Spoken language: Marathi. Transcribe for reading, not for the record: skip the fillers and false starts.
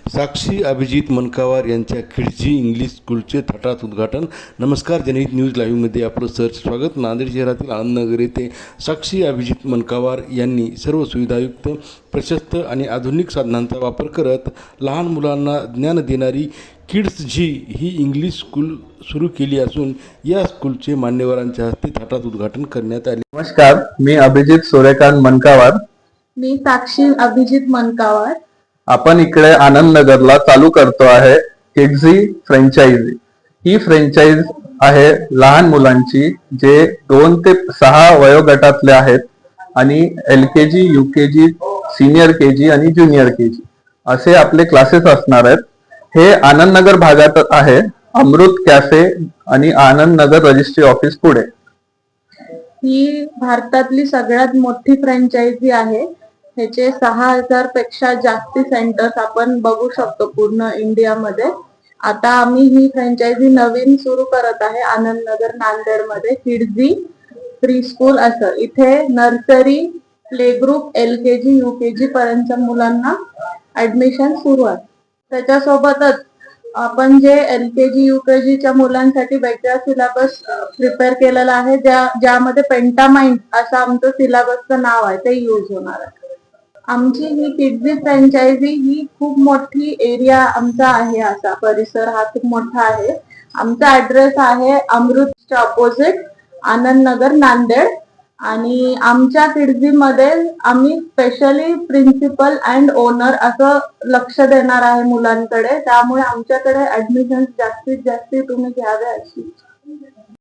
साक्षी अभिजित मनकावार यांच्या खिडजी इंग्लिश स्कूलचे थटात उद्घाटन. नमस्कार, जनहित न्यूज लाईव्हमध्ये आपलं सहर्ष स्वागत. नांदेड शहरातील आनंदनगर येथे साक्षी अभिजित मनकावार यांनी सर्व सुविधायुक्त, प्रशस्त आणि आधुनिक साधनांचा वापर करत लहान मुलांना ज्ञान देणारी किड्स ही इंग्लिश स्कूल सुरू केली असून या स्कूलचे मान्यवरांच्या हस्ते थटात उद्घाटन करण्यात आले. नमस्कार, मी अभिजित सूर्यकांत मनकावार. मी साक्षी अभिजित मनकावार. आपण इकडे आनंदनगरला चालू करतो आहे किड्झी फ्रँचायझी. ही फ्रँचाइज आहे लहान मुलांची जे 2 ते 6 वयोगटातले आहेत आणि LKG, UKG, सिनियर KG आणि ज्युनियर KG असे आपले क्लासेस असणार आहेत. हे आनंदनगर भागात आहे, अमृत कॅफे आणि आनंदनगर रजिस्ट्री ऑफिस पुढे. ही भारतातली सगळ्यात मोठी फ्रँचायझी आहे. ह्याचे 6000 पेक्षा जास्ती सेंटर्स आपण बघू शकतो पूर्ण इंडियामध्ये. आता आम्ही ही फ्रँचायझी नवीन सुरू करत आहे आनंदनगर नांदेड मध्ये. किड्झी प्री स्कूल असं इथे nursery, play group, LKG, UKG पर्यंतच्या मुलांना ऍडमिशन सुरू आहे. त्याच्यासोबतच आपण जे LKG, UKG मुलांसाठी वेगळा सिलेबस प्रिपेअर केलेला आहे, ज्यामध्ये पेंटामाइंड असं आमचं सिलेबसचं नाव आहे, ते यूज होणार आहे. आमची ही किड्झी फ्रँचायझी ही खूप मोठी एरिया आमचा आहे, असा परिसर हा खूप मोठा आहे. आमचा ऍड्रेस आहे अमृतच्या ऑपोजिट आनंदनगर नांदेड. आणि आमच्या किड्झी मध्ये आम्ही स्पेशली प्रिन्सिपल अँड ओनर असं लक्ष देणार आहे मुलांकडे. त्यामुळे आमच्याकडे ऍडमिशन जास्तीत जास्त तुम्ही घ्यावे अशी